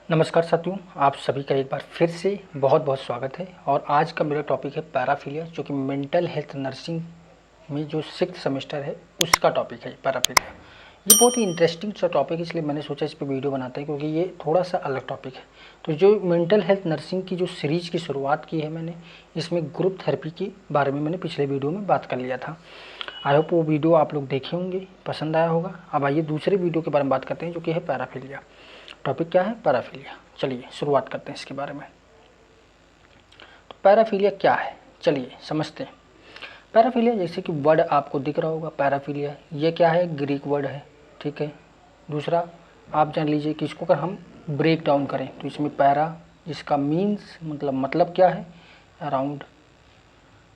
नमस्कार साथियों, आप सभी का एक बार फिर से बहुत बहुत स्वागत है। और आज का मेरा टॉपिक है पैराफिलिया, जो कि मेंटल हेल्थ नर्सिंग में जो 6th सेमेस्टर है उसका टॉपिक है पैराफिलिया। ये बहुत ही इंटरेस्टिंग सा टॉपिक है, इसलिए मैंने सोचा इस पर वीडियो बनाते हैं क्योंकि ये थोड़ा सा अलग टॉपिक है। तो जो मेंटल हेल्थ नर्सिंग की जो सीरीज़ की शुरुआत की है मैंने, इसमें ग्रुप थेरेपी के बारे में मैंने पिछले वीडियो में बात कर लिया था। आई होप वो वीडियो आप लोग देखे होंगे, पसंद आया होगा। अब आइए दूसरे वीडियो के बारे में बात करते हैं, जो कि है पैराफिलिया। टॉपिक क्या है? पैराफिलिया। चलिए शुरुआत करते हैं इसके बारे में। तो पैराफिलिया क्या है, चलिए समझते हैं। पैराफिलिया, जैसे कि वर्ड आपको दिख रहा होगा पैराफिलिया, ये क्या है? ग्रीक वर्ड है, ठीक है। दूसरा आप जान लीजिए कि इसको अगर हम ब्रेक डाउन करें तो इसमें पैरा, जिसका मीन्स मतलब क्या है? अराउंड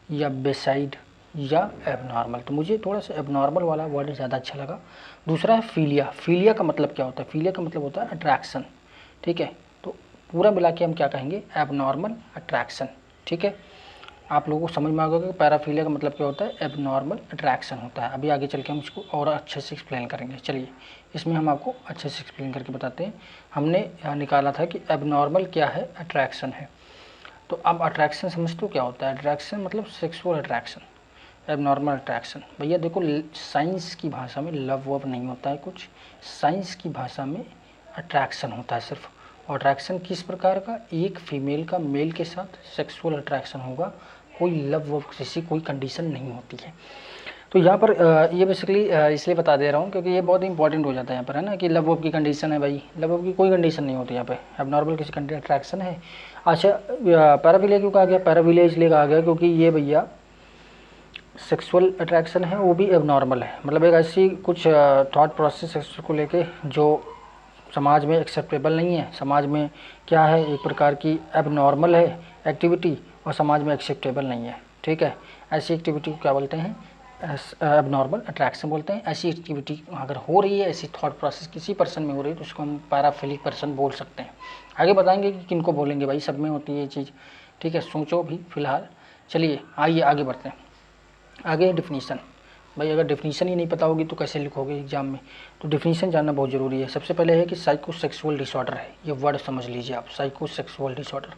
या बेसाइड या एबनॉर्मल। तो मुझे थोड़ा सा एबनॉर्मल वाला वर्ड ज़्यादा अच्छा लगा। दूसरा है फीलिया। फीलिया का मतलब क्या होता है? फीलिया का मतलब होता है अट्रैक्शन, ठीक है। तो पूरा मिला के हम क्या कहेंगे? एबनॉर्मल अट्रैक्शन, ठीक है। आप लोगों को समझ में आ गया कि पैराफीलिया का मतलब क्या होता है? एबनॉर्मल अट्रैक्शन होता है। अभी आगे चल के हम इसको और अच्छे से एक्सप्लेन करेंगे। चलिए इसमें हम आपको अच्छे से एक्सप्लेन करके बताते हैं। हमने यहाँ निकाला था कि एबनॉर्मल क्या है? अट्रैक्शन है। तो अब अट्रैक्शन समझते हो क्या होता है? अट्रैक्शन मतलब सेक्सुअल अट्रैक्शन, एबनॉर्मल अट्रैक्शन। भैया देखो, साइंस की भाषा में लव वव नहीं होता है कुछ, साइंस की भाषा में अट्रैक्शन होता है सिर्फ। और अट्रैक्शन किस प्रकार का? एक फीमेल का मेल के साथ सेक्सुअल अट्रैक्शन होगा, कोई लव वव जैसी कोई कंडीशन नहीं होती है। तो यहाँ पर ये बेसिकली इसलिए बता दे रहा हूँ क्योंकि ये बहुत इंपॉर्टेंट हो जाता है यहाँ पर, है ना, कि लव वव की कंडीशन है। भाई लव वव की कोई कंडीशन नहीं होती यहाँ पे, एबनॉर्मल किसी कंडीशन अट्रैक्शन है। अच्छा, पैराफिलिया क्यों कहा गया? पैराफिलिया इसलिए कहा गया क्योंकि ये भैया सेक्सुअल अट्रैक्शन है, वो भी एबनॉर्मल है। मतलब एक ऐसी कुछ थॉट प्रोसेस सेक्स को लेके जो समाज में एक्सेप्टेबल नहीं है। समाज में क्या है? एक प्रकार की एबनॉर्मल है एक्टिविटी और समाज में एक्सेप्टेबल नहीं है, ठीक है। ऐसी एक्टिविटी को क्या बोलते हैं? एबनॉर्मल अट्रैक्शन बोलते हैं। ऐसी एक्टिविटी अगर हो रही है, ऐसी थॉट प्रोसेस किसी पर्सन में हो रही है, तो उसको हम पैराफिलिक पर्सन बोल सकते हैं। आगे बताएंगे कि किनको बोलेंगे, भाई सब में होती है ये चीज़, ठीक है। सोचो भी फिलहाल। चलिए आइए आगे बढ़ते हैं। आगे डिफिनीशन। भाई अगर डिफिनीशन ही नहीं पता होगी तो कैसे लिखोगे एग्जाम में? तो डिफिनीशन जानना बहुत ज़रूरी है। सबसे पहले है कि साइकोसेक्सुअल डिसऑर्डर है, ये वर्ड समझ लीजिए आप। साइकोसेक्सुअल डिसऑर्डर,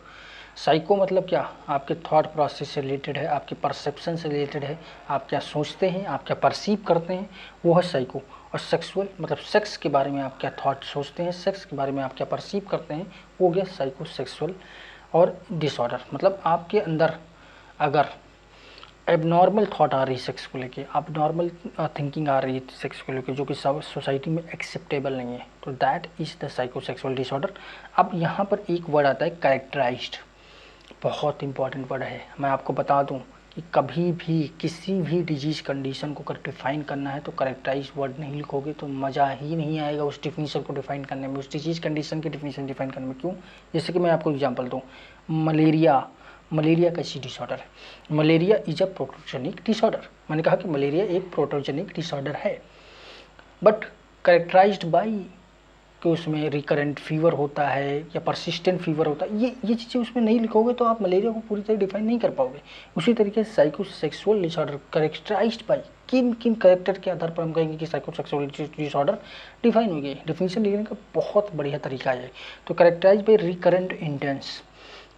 साइको मतलब क्या? आपके थॉट प्रोसेस से रिलेटेड है, आपके परसेप्शन से रिलेटेड है। आप क्या सोचते हैं, आप क्या परसीव करते हैं, वो है साइको। और सेक्सुअल मतलब सेक्स के बारे में आप क्या थॉट सोचते हैं, सेक्स के बारे में आप क्या परसीव करते हैं, वो हो गया साइकोसेक्सुअल। और डिसऑर्डर मतलब आपके अंदर अगर एबनॉर्मल थॉट आ रही है सेक्स को लेके, एबनॉर्मल थिंकिंग आ रही है सेक्स को लेके, जो कि सब सोसाइटी में एक्सेप्टेबल नहीं है, तो that is the psychosexual disorder. अब यहाँ पर एक वर्ड आता है कैरेक्टराइज्ड, बहुत इंपॉर्टेंट वर्ड है। मैं आपको बता दूं कि कभी भी किसी भी डिजीज कंडीशन को अगर डिफाइन करना है तो करेक्टराइज वर्ड नहीं लिखोगे तो मज़ा ही नहीं आएगा उस डिफिनीशन को डिफाइन करने में, उस डिजीज कंडीशन की डिफिनीशन डिफाइन करने में। क्यों? जैसे कि मैं आपको एग्जांपल दूं, मलेरिया। मलेरिया कैसी डिसऑर्डर है? Malaria is a protogenic disorder. मैंने कहा कि मलेरिया एक प्रोटोजेनिक डिसऑर्डर है, बट करेक्टराइज्ड बाई कि उसमें रिकरेंट फीवर होता है या परसिस्टेंट फीवर होता है, ये चीज़ें उसमें नहीं लिखोगे तो आप मलेरिया को पूरी तरह डिफाइन नहीं कर पाओगे। उसी तरीके से साइकोसेक्सुअल डिसऑर्डर करेक्टराइज्ड बाई, किन किन करेक्टर के आधार पर हम कहेंगे कि साइकोसेक्सुअल डिसऑर्डर डिफाइन हो गई। डिफिनीशन लिखने का बहुत बढ़िया तरीका है। तो करेक्टराइज बाई रिकरेंट इंटेंस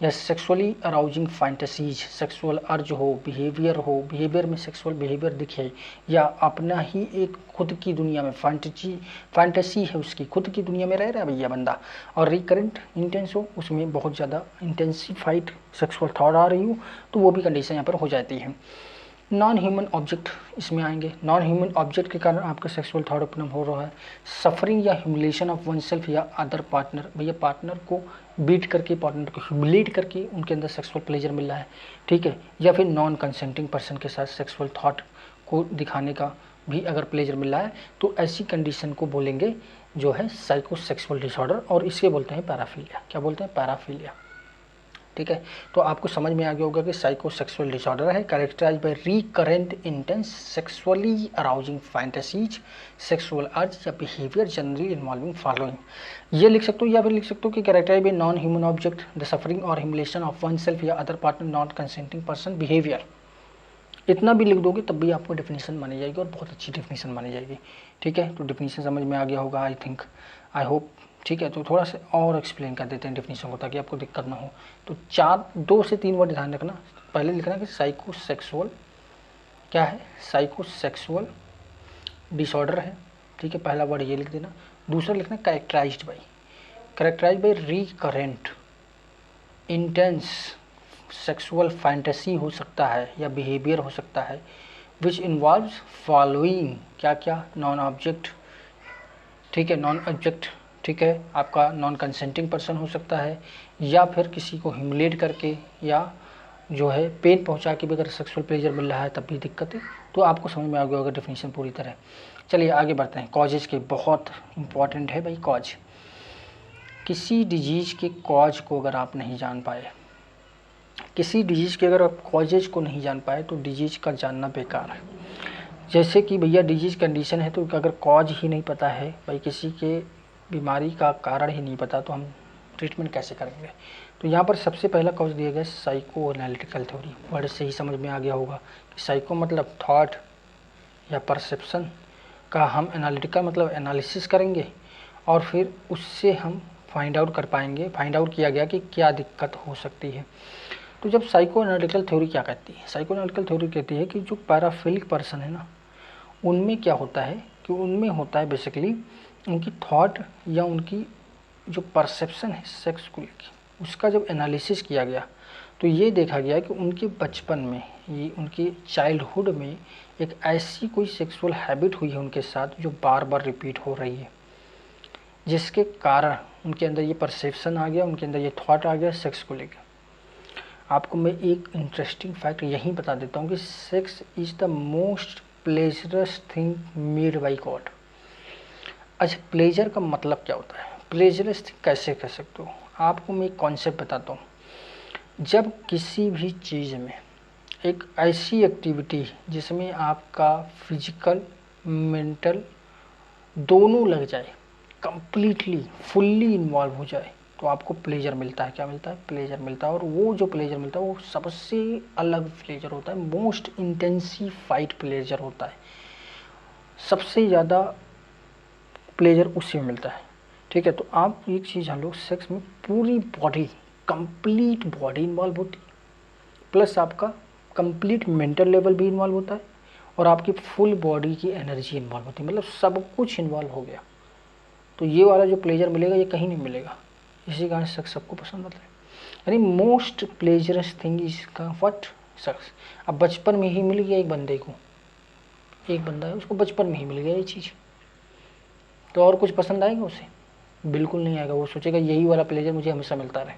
या सेक्सुअली अराउजिंग फैंटेसीज, सेक्सुअल अर्ज हो, बिहेवियर हो, बिहेवियर में सेक्सुअल बिहेवियर दिखे, या अपना ही एक खुद की दुनिया में फैंटेसी है, उसकी खुद की दुनिया में रह रहा है भैया बंदा, और रिकरेंट इंटेंस हो, उसमें बहुत ज़्यादा इंटेंसिफाइड सेक्सुअल थॉट आ रही हो, तो वो भी कंडीशन यहाँ पर हो जाती है। नॉन ह्यूमन ऑब्जेक्ट इसमें आएंगे। नॉन ह्यूमन ऑब्जेक्ट के कारण आपका सेक्सुअल थॉट उत्पन्न हो रहा है। सफरिंग या ह्यूमिलेशन ऑफ वन सेल्फ या अदर पार्टनर, भैया पार्टनर को बीट करके, पार्टनर को ह्यूमिलेट करके उनके अंदर सेक्सुअल प्लेजर मिल रहा है, ठीक है। या फिर नॉन कंसेंटिंग पर्सन के साथ सेक्सुअल थॉट को दिखाने का भी अगर प्लेजर मिल रहा है, तो ऐसी कंडीशन को बोलेंगे जो है साइकोसेक्सुअल डिसऑर्डर, और इसके बोलते हैं पैराफिलिया। क्या बोलते हैं? पैराफिलिया, ठीक है। तो आपको समझ में आ गया होगा कि साइकोसेक्सुअल डिसऑर्डर है characterised by recurrent intense sexually arousing fantasies, sexual urge या बिहेवियर जनरली इन्वॉल्विंग फॉलोइंग। ये लिख सकते हो, या फिर लिख सकते हो कि characterised by non human object, the suffering और ह्यूमिलेशन ऑफ वन सेल्फ या other partner, non consenting person, behaviour. इतना भी लिख दोगे तब भी आपको डेफिनेशन मानी जाएगी, और बहुत अच्छी डेफिनेशन मानी जाएगी, ठीक है। तो डेफिनेशन समझ में आ गया होगा आई थिंक, आई होप ठीक है, तो थोड़ा सा और एक्सप्लेन कर देते हैं डेफिनेशन को ताकि आपको दिक्कत ना हो। तो 2 से 3 वर्ड ध्यान रखना। पहले लिखना कि साइकोसेक्सुअल क्या है, साइकोसेक्सुअल डिसऑर्डर है, ठीक है, पहला वर्ड ये लिख देना। दूसरा लिखना characterised by recurrent intense sexual fantasy हो सकता है या बिहेवियर हो सकता है, विच इन्वॉल्व्स फॉलोइंग क्या क्या, नॉन ऑब्जेक्ट, ठीक है, नॉन ऑब्जेक्ट, ठीक है, आपका नॉन कंसेंटिंग पर्सन हो सकता है, या फिर किसी को ह्यूमिलेट करके या जो है पेन पहुंचा के भी अगर सेक्सुअल प्लेजर मिल रहा है तब भी दिक्कत है। तो आपको समझ में आ गया होगा डेफिनेशन पूरी तरह। चलिए आगे बढ़ते हैं। कॉजेज के बहुत इंपॉर्टेंट है भाई कॉज। किसी डिजीज के कॉज को अगर आप नहीं जान पाए, किसी डिजीज के अगर आप कॉजेज को नहीं जान पाए तो डिजीज का जानना बेकार है। जैसे कि भैया डिजीज कंडीशन है तो अगर कॉज ही नहीं पता है भाई, किसी के बीमारी का कारण ही नहीं पता तो हम ट्रीटमेंट कैसे करेंगे। तो यहाँ पर सबसे पहला कॉज दिया गया साइको एनालिटिकल थ्योरी। वर्ड से ही समझ में आ गया होगा कि साइको मतलब थॉट या परसेप्शन का हम एनालिटिकल मतलब एनालिसिस करेंगे और फिर उससे हम फाइंड आउट कर पाएंगे। फाइंड आउट किया गया कि क्या दिक्कत हो सकती है। तो जब साइको एनालिटिकल थ्योरी क्या कहती है, साइको एनालिटिकल थ्योरी कहती है कि जो पैराफिलिक पर्सन है ना, उनमें क्या होता है कि उनमें होता है बेसिकली उनकी थॉट या उनकी जो परसेप्शन है सेक्स को लेकर, उसका जब एनालिसिस किया गया तो ये देखा गया कि उनके बचपन में, ये उनके चाइल्डहुड में एक ऐसी कोई सेक्सुअल हैबिट हुई है उनके साथ जो बार बार रिपीट हो रही है, जिसके कारण उनके अंदर ये परसेप्शन आ गया, उनके अंदर ये थॉट आ गया सेक्स को लेकर। आपको मैं एक इंटरेस्टिंग फैक्ट यहीं बता देता हूँ कि sex is the most pleasurous thing made by God. अच्छा, प्लेजर का मतलब क्या होता है, प्लेजरस थिंग कैसे कह सकते हो, आपको मैं एक कॉन्सेप्ट बताता हूँ। जब किसी भी चीज़ में एक ऐसी एक्टिविटी जिसमें आपका फिजिकल मेंटल दोनों लग जाए, कंप्लीटली फुल्ली इन्वॉल्व हो जाए, तो आपको प्लेजर मिलता है। क्या मिलता है, प्लेजर मिलता है। और वो जो प्लेजर मिलता है वो सबसे अलग प्लेजर होता है, मोस्ट इंटेंसिफाइड प्लेजर होता है, सबसे ज़्यादा प्लेजर उसी में मिलता है। ठीक है, तो आप एक चीज़, हम लोग सेक्स में पूरी बॉडी, कंप्लीट बॉडी इन्वॉल्व होती है, प्लस आपका कंप्लीट मेंटल लेवल भी इन्वॉल्व होता है और आपकी फुल बॉडी की एनर्जी इन्वॉल्व होती है, मतलब सब कुछ इन्वॉल्व हो गया। तो ये वाला जो प्लेजर मिलेगा ये कहीं नहीं मिलेगा, इसी कारण सेक्स सबको पसंद आता है। यानी मोस्ट प्लेजरस थिंग इज का व्हाट, सेक्स। अब बचपन में ही मिल गया एक बंदे को, एक बंदा है उसको बचपन में ही मिल गया ये चीज़, तो और कुछ पसंद आएगा उसे, बिल्कुल नहीं आएगा। वो सोचेगा यही वाला प्लेजर मुझे हमेशा मिलता रहे।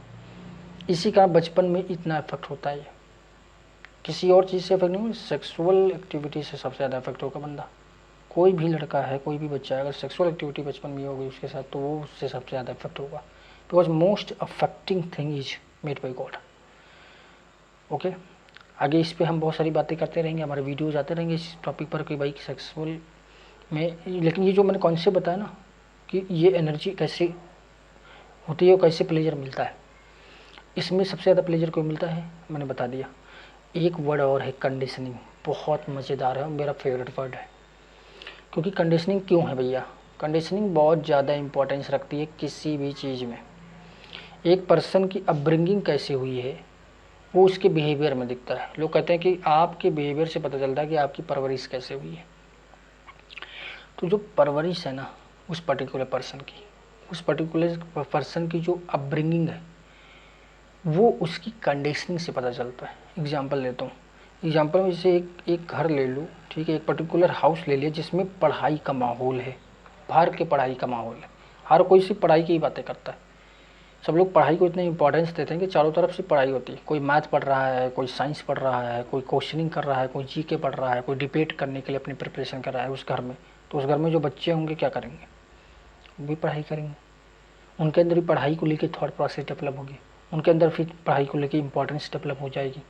इसी कारण बचपन में इतना इफेक्ट होता है, किसी और चीज़ से इफेक्ट नहीं, सेक्सुअल एक्टिविटी से सबसे ज़्यादा इफेक्ट होगा बंदा। कोई भी लड़का है, कोई भी बच्चा है, अगर सेक्सुअल एक्टिविटी बचपन में हो गई उसके साथ तो वो उससे सबसे ज़्यादा इफेक्ट होगा, because most affecting thing is made by God. Okay, आगे इस पर हम बहुत सारी बातें करते रहेंगे, हमारे वीडियोज आते रहेंगे इस टॉपिक पर कि भाई सेक्सुअल में। लेकिन ये जो मैंने कॉन्सेप्ट बताया ना कि ये एनर्जी कैसे होती है और कैसे प्लेजर मिलता है, इसमें सबसे ज़्यादा प्लेजर को मिलता है, मैंने बता दिया। एक वर्ड और है कंडीशनिंग, बहुत मज़ेदार है, मेरा फेवरेट वर्ड है। क्योंकि कंडीशनिंग क्यों है भैया, कंडीशनिंग बहुत ज़्यादा इंपॉर्टेंस रखती है किसी भी चीज़ में। एक पर्सन की अपब्रिंगिंग कैसे हुई है वो उसके बिहेवियर में दिखता है। लोग कहते हैं कि आपके बिहेवियर से पता चलता है कि आपकी परवरिश कैसे हुई है। तो जो परवरिश है ना उस पर्टिकुलर पर्सन की, उस पर्टिकुलर पर्सन की जो अपब्रिंगिंग है वो उसकी कंडीशनिंग से पता चलता है। एग्जाम्पल लेता हूँ, एग्जाम्पल में जैसे एक घर ले लूँ, ठीक है, एक पर्टिकुलर हाउस ले लिया जिसमें पढ़ाई का माहौल है, बाहर के पढ़ाई का माहौल है, हर कोई सिर्फ पढ़ाई की ही बातें करता है। सब लोग पढ़ाई को इतने इंपॉर्टेंस देते हैं कि चारों तरफ से पढ़ाई होती है, कोई मैथ पढ़ रहा है, कोई साइंस पढ़ रहा है, कोई क्वेश्चनिंग कर रहा है, कोई जीके पढ़ रहा है, कोई डिबेट करने के लिए अपनी प्रिपरेशन कर रहा है उस घर में। तो उस घर में जो बच्चे होंगे क्या करेंगे, वो भी पढ़ाई करेंगे, उनके अंदर भी पढ़ाई को लेकर थॉट प्रोसेस डेवलप होगी, उनके अंदर फिर पढ़ाई को लेकर इंपॉर्टेंस डेवलप हो जाएगी।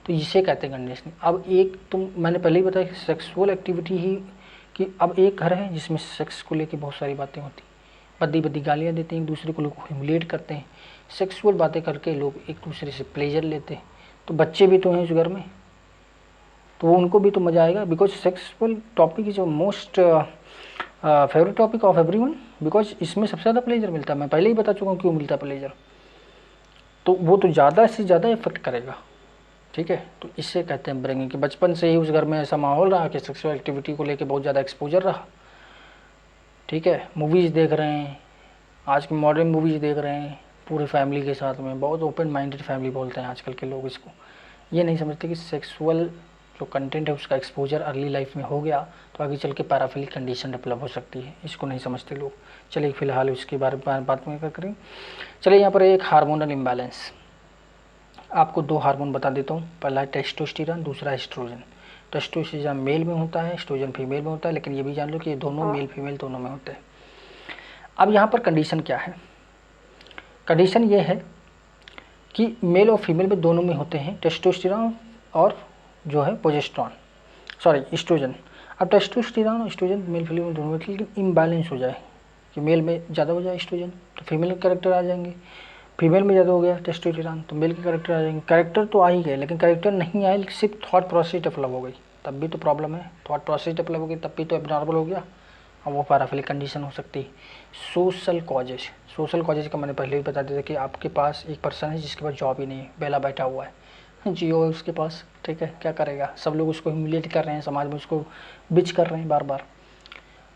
तो इसे कहते हैं कंडीशनिंग। अब एक मैंने पहले ही बताया कि सेक्सुअल एक्टिविटी ही कि अब एक घर है जिसमें सेक्स को लेकर बहुत सारी बातें होती, बद्दी बद्दी गालियाँ देते हैं एक दूसरे को, लोग ह्यूमिलेट करते हैं, सेक्सुअल बातें करके लोग एक दूसरे से प्लेजर लेते हैं। तो बच्चे भी तो हैं उस घर में, तो उनको भी तो मज़ा आएगा, because sexual topic is most favourite topic of everyone, because इसमें सबसे ज़्यादा प्लेजर मिलता है, मैं पहले ही बता चुका हूँ क्यों मिलता है प्लेजर। तो वो तो ज़्यादा से ज़्यादा इफेक्ट करेगा, ठीक है। तो इससे कहते हैं ब्रेंगिंग, कि बचपन से ही उस घर में ऐसा माहौल रहा कि सेक्सुअल एक्टिविटी को लेके बहुत ज़्यादा एक्सपोजर रहा, ठीक है। मूवीज़ देख रहे हैं, आज की मॉडर्न मूवीज़ देख रहे हैं पूरी फैमिली के साथ में, बहुत ओपन माइंडेड फैमिली बोलते हैं आजकल के लोग इसको। ये नहीं समझते कि सेक्सुअल जो कंटेंट है उसका एक्सपोजर अर्ली लाइफ में हो गया तो आगे चल के पैराफिलिक कंडीशन डेवलप हो सकती है, इसको नहीं समझते लोग। चलिए फिलहाल इसके बारे में बात में करें। चलिए यहाँ पर एक हार्मोनल इम्बैलेंस, आपको दो हार्मोन बता देता हूँ। पहला है टेस्टोस्टेरोन, दूसरा एस्ट्रोजन। टेस्टोस्टेरोन मेल में होता है, एस्ट्रोजन फीमेल में होता है, लेकिन ये भी जान लो कि ये दोनों मेल फीमेल दोनों में होते हैं। अब यहाँ पर कंडीशन क्या है, कंडीशन ये है कि मेल और फीमेल में दोनों में होते हैं टेस्टोस्टेरोन और जो है प्रोजेस्टेरोन, सॉरी एस्ट्रोजन। अब टेस्टोस्टेरोन और एस्ट्रोजन मेल फीमेल में दोनों में, लेकिन इम्बैलेंस हो जाए कि मेल में ज़्यादा हो जाए एस्ट्रोजन तो फीमेल के कैरेक्टर आ जाएंगे, फीमेल में ज़्यादा हो गया टेस्टोस्टेरोन तो मेल के कैरेक्टर आ जाएंगे। कैरेक्टर तो आ ही गए, लेकिन कैरेक्टर नहीं आए, सिर्फ थॉट प्रोसेस डेवलप हो गई, तब भी तो प्रॉब्लम है। थॉट प्रोसेस डेवलप हो गई तब भी तो एबनॉर्मल हो गया, और वो पैराफिलिक कंडीशन हो सकती है। सोशल कॉजेज, सोशल कॉजेज का मैंने पहले भी बता दिया था कि आपके पास एक पर्सन है जिसके पास जॉब ही नहीं है, बेला बैठा हुआ है, जियो है उसके पास, ठीक है, क्या करेगा, सब लोग उसको ह्यूमिलिएट कर रहे हैं, समाज में उसको बिच कर रहे हैं, बार बार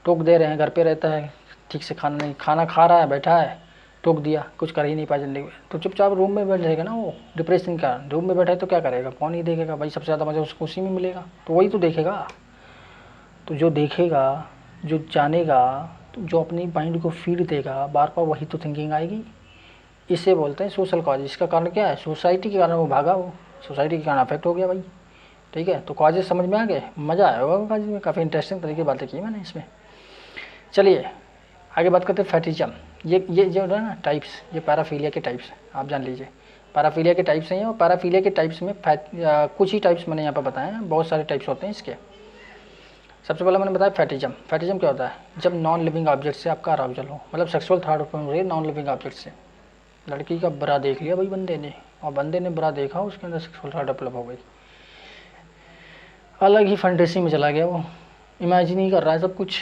टोक दे रहे हैं। घर पे रहता है, ठीक से खाना नहीं, खाना खा रहा है, बैठा है, टोक दिया, कुछ कर ही नहीं पाया जिंदगी में, तो चुपचाप रूम में बैठ जाएगा ना। वो डिप्रेशन का रूम में बैठा है तो क्या करेगा, कौन ही देखेगा भाई, सबसे ज़्यादा मज़ा उसको उसी में मिलेगा, तो वही तो देखेगा। तो जो देखेगा, जो जानेगा, तो जो अपनी माइंड को फीड देगा बार बार, वही तो थिंकिंग आएगी। इसे बोलते हैं सोशल कॉज। इसका कारण क्या है, सोसाइटी के कारण वो भागा, वो सोसाइटी के कारण अफेक्ट हो गया भाई, ठीक है। तो कॉजेज समझ में आ गए, मज़ा आया होगा कॉजेज में, काफ़ी इंटरेस्टिंग तरीके की बातें की मैंने इसमें। चलिए आगे बात करते हैं फैटिज्म। ये जो है ना टाइप्स, ये पैराफीलिया के टाइप्स हैं, आप जान लीजिए पैराफीलिया के टाइप्स हैं। और पैराफीलिया के टाइप्स में कुछ ही टाइप्स मैंने यहाँ पर बताए हैं, बहुत सारे टाइप्स होते हैं इसके। सबसे पहले मैंने बताया फैटिज्म। फैटिज्म क्या होता है, जब नॉन लिविंग ऑब्जेक्ट से आपका अराउजल हो, मतलब सेक्सुअल थॉट हो रही है नॉन लिविंग ऑब्जेक्ट से। लड़की का बुरा देख लिया भाई बंदे ने, और बंदे ने बुरा देखा, उसके अंदर सेक्सुअल थॉट डेवलप हो गई, अलग ही फैंटेसी में चला गया, वो इमेजिन ही कर रहा है सब कुछ।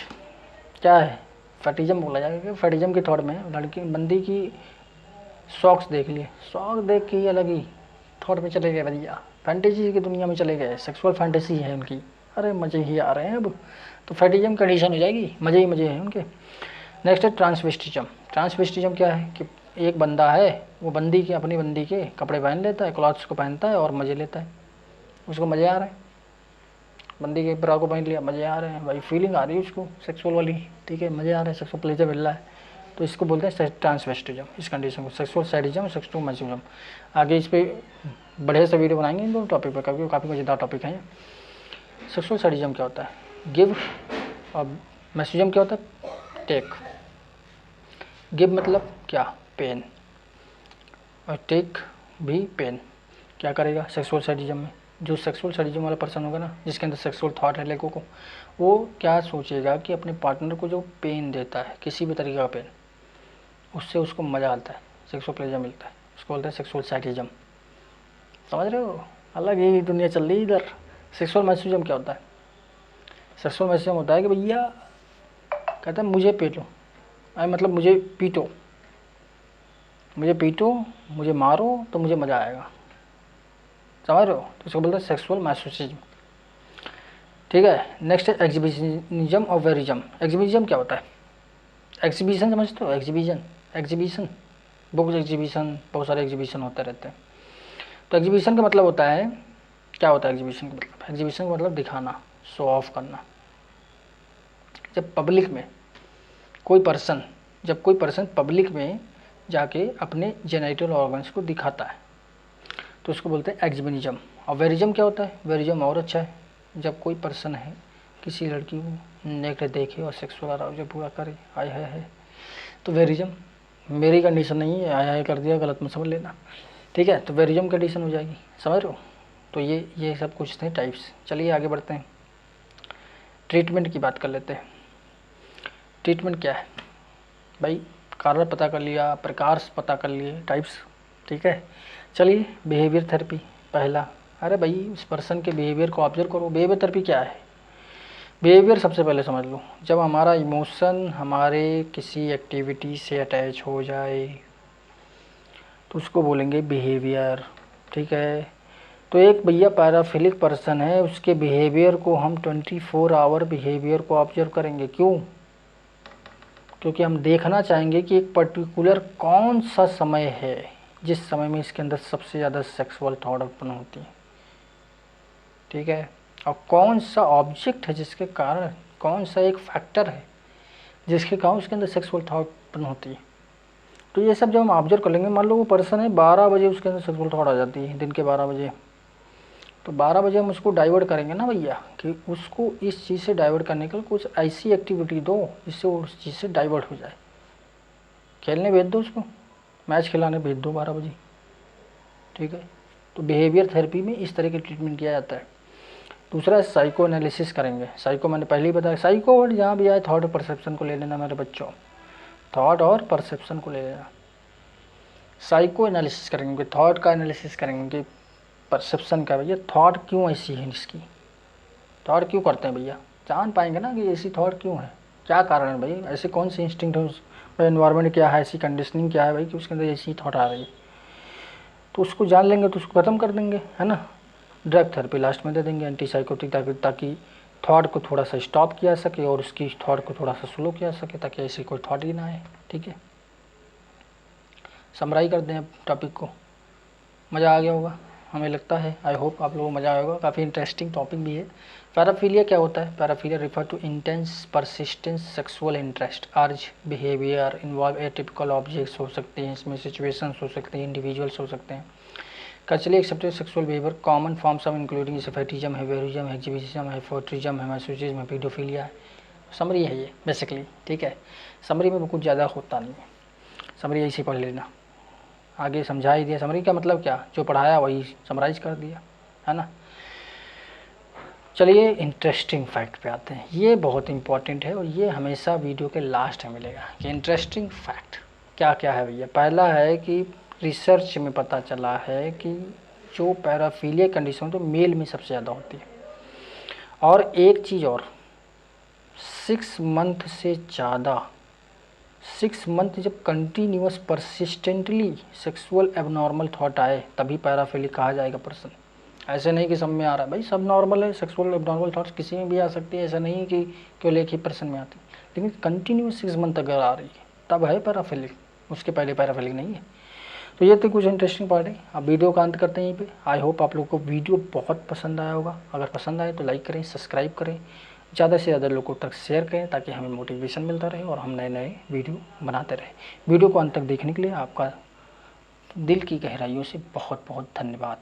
क्या है, फैटिज्म बोला जाएगा। फैटिज्म के थॉट में लड़की बंदी की सॉक्स देख लिए, सॉक्स देख के ही अलग ही थॉट में चले गए भैया, फैंटेसी की दुनिया में चले गए, सेक्सुअल फैंटेसी है उनकी, अरे मज़े ही आ रहे हैं अब, तो फैटिज्म कंडीशन हो जाएगी, मज़े ही मज़े हैं उनके। नेक्स्ट है ट्रांसवेस्टिज्म। ट्रांसवेस्टिज्म क्या है कि एक बंदा है, वो बंदी के, अपनी बंदी के कपड़े पहन लेता है, क्लॉथ्स को पहनता है और मज़े लेता है, उसको मज़े आ रहे हैं, बंदी के ब्रा को पहन लिया, मज़े आ रहे हैं भाई, फीलिंग आ रही है उसको सेक्सुअल वाली, ठीक है, मज़े आ रहे हैं, सेक्सुअल प्लेजर मिल रहा है, तो इसको बोलते हैं ट्रांसवेस्टिज्म, इस कंडीशन को। सेक्सुअल सैडिज्म, सेक्सुअल मैसोज्म, आगे इस पर बढ़िया से वीडियो बनाएंगे इन दोनों टॉपिक पर, क्योंकि काफ़ी मज़ेदार टॉपिक है। सेक्सुअल सैडिज्म क्या होता है, गिव, और मैसोज्म क्या होता है, टेक। गिव मतलब क्या, पेन, और टेक भी पेन। क्या करेगा सेक्सुअल सैडिज्म में, जो सेक्सुअल सैडिज्म वाला पर्सन होगा ना, जिसके अंदर सेक्सुअल थॉट है लोगों को, वो क्या सोचेगा कि अपने पार्टनर को जो पेन देता है, किसी भी तरीके का पेन, उससे उसको मज़ा आता है, सेक्सुअल प्लेजर मिलता है, उसको बोलते हैं सेक्सुअल सैडिज्म। समझ रहे हो, अलग ही दुनिया चल रही है इधर। सेक्सुअल मैसोज्म क्या होता है, सेक्सुअल मैसोज्म होता है कि भैया कहता है मुझे पीटो, मतलब मुझे पीटो, मुझे पीटो, मुझे मारो तो मुझे मज़ा आएगा, समझ रहे हो, तो इसको बोलते हैं सेक्सुअल मैसोचिज्म, ठीक है। नेक्स्ट है एग्जिबिशनिज्म और वेरिज्म। एग्जिबिशनिज्म क्या होता है, एग्जीबिशन समझते हो, एग्जीबिशन, एग्जीबिशन, बुक्स एग्जीबिशन, बहुत सारे एग्जीबिशन होते रहते हैं। तो एग्जीबिशन का मतलब होता है, क्या होता है एग्जीबिशन का मतलब, एग्जीबिशन का मतलब दिखाना, शो ऑफ करना। जब पब्लिक में कोई पर्सन, जब कोई पर्सन पब्लिक में जाके अपने जेनिटल ऑर्गन्स को दिखाता है तो उसको बोलते हैं एग्जिबिशनिज्म। और वेरिज्म क्या होता है, वेरिज्म और अच्छा है, जब कोई पर्सन है किसी लड़की को नेक्ड देखे और सेक्सुअल अराउजल पूरा करे, आय है, तो वेरिज्म। मेरी कंडीशन नहीं है, आय कर दिया, गलत मत समझ लेना, ठीक है, तो वेरिज्म कंडीशन हो जाएगी, समझ रहे हो। तो ये सब कुछ थे टाइप्स। चलिए आगे बढ़ते हैं, ट्रीटमेंट की बात कर लेते हैं। ट्रीटमेंट क्या है भाई, कारण पता कर लिया, प्रकार पता कर लिए, टाइप्स, ठीक है। चलिए बिहेवियर थेरेपी पहला, अरे भाई उस पर्सन के बिहेवियर को ऑब्जर्व करो। बिहेवियर थेरेपी क्या है, बिहेवियर सबसे पहले समझ लो, जब हमारा इमोशन हमारे किसी एक्टिविटी से अटैच हो जाए तो उसको बोलेंगे बिहेवियर, ठीक है। तो एक भैया पैराफिलिक पर्सन है, उसके बिहेवियर को हम 24 आवर बिहेवियर को ऑब्जर्व करेंगे। क्यों? क्योंकि हम देखना चाहेंगे कि एक पर्टिकुलर कौन सा समय है जिस समय में इसके अंदर सबसे ज़्यादा सेक्सुअल थॉट उत्पन्न होती है, ठीक है। और कौन सा ऑब्जेक्ट है जिसके कारण, कौन सा एक फैक्टर है जिसके कारण उसके अंदर सेक्सुअल थॉट उत्पन्न होती है। तो ये सब जब हम ऑब्जर्व कर लेंगे, मान लो वो पर्सन है 12 बजे उसके अंदर सेक्सुअल थॉट आ जाती है, दिन के 12 बजे, तो 12 बजे हम उसको डाइवर्ट करेंगे ना भैया, कि उसको इस चीज़ से डाइवर्ट करने के लिए कुछ ऐसी एक्टिविटी दो जिससे वो उस चीज़ से डाइवर्ट हो जाए। खेलने भेज दो उसको, मैच खिलाने भेज दो 12 बजे, ठीक है। तो बिहेवियर थेरेपी में इस तरह की ट्रीटमेंट किया जाता है। दूसरा साइको एनालिसिस करेंगे। साइको मैंने पहले ही बताया, साइको वर्ड जहाँ भी आए थॉट और परसेप्शन को ले लेना मेरे बच्चों, थॉट और परसेप्शन को ले लेना। साइको एनालिसिस करेंगे, थॉट का एनालिसिस करेंगे, परसेप्शन का, भैया थॉट क्यों ऐसी है इसकी, थॉट क्यों करते हैं भैया, जान पाएंगे ना कि ऐसी थॉट क्यों है, क्या कारण है भाई, ऐसे कौन सी इंस्टिंक्ट है, एनवायरनमेंट क्या है, ऐसी कंडीशनिंग क्या है भाई कि उसके अंदर ऐसी थॉट आ रही है। तो उसको जान लेंगे तो उसको ख़त्म कर देंगे, है ना। ड्रग थेरेपी लास्ट में दे देंगे, एंटी साइकोटिक, ताकि थॉट को थोड़ा सा स्टॉप किया सके और उसकी थॉट को थोड़ा सा स्लो किया सके, ताकि ऐसी कोई थॉट ही ना आए, ठीक है। समराई कर दें टॉपिक को, मज़ा आ गया होगा हमें लगता है, आई होप आप लोगों को मज़ा आया होगा। काफ़ी इंटरेस्टिंग टॉपिक भी है। पैराफिलिया क्या होता है? Paraphilia refer to intense persistence sexual interest, urge, behaviour involve atypical objects हो सकते हैं, इसमें सिचुएशंस हो सकते हैं, इंडिविजुअल्स हो सकते हैं। Culturally accepted sexual behaviour, common forms of including जैसे फेटिज्म है, वेरिज्म है, एक्जिबिशनिज्म है, फोर्ट्रिज्म है, मैसोचिज्म है, पीडोफिलिया है। समरी है ये बेसिकली, ठीक है। समरी में कुछ ज़्यादा होता नहीं है, समरी ऐसे पढ़ लेना, आगे समझा ही दिया। समरी का मतलब क्या, जो पढ़ाया वही समराइज कर दिया, है ना। चलिए इंटरेस्टिंग फैक्ट पे आते हैं, ये बहुत इंपॉर्टेंट है और ये हमेशा वीडियो के लास्ट में मिलेगा कि इंटरेस्टिंग फैक्ट क्या क्या है भैया। पहला है कि रिसर्च में पता चला है कि जो पैराफिलिया कंडीशन तो मेल में सबसे ज़्यादा होती है। और एक चीज़ और, 6 मंथ से ज़्यादा, 6 मंथ जब continuous persistently sexual abnormal thought आए तभी पैराफिलिक कहा जाएगा पर्सन। ऐसे नहीं कि सब में आ रहा है, भाई सब नॉर्मल है, सेक्सुअल एबनॉर्मल थॉट्स किसी में भी आ सकती है, ऐसा नहीं कि केवल एक ही पर्सन में आती, लेकिन कंटिन्यूस 6 मंथ अगर आ रही है तब है पैराफिलिक, उसके पहले पैराफिलिक नहीं है। तो ये तो कुछ इंटरेस्टिंग पार्ट है। अब वीडियो का अंत करते हैं यहीं पे। आई होप आप लोगों को वीडियो बहुत पसंद आया होगा। अगर पसंद आए तो लाइक करें, सब्सक्राइब करें, ज़्यादा से ज़्यादा लोगों तक शेयर करें ताकि हमें मोटिवेशन मिलता रहे और हम नए नए वीडियो बनाते रहें। वीडियो को अंत तक देखने के लिए आपका दिल की गहराइयों से बहुत बहुत धन्यवाद।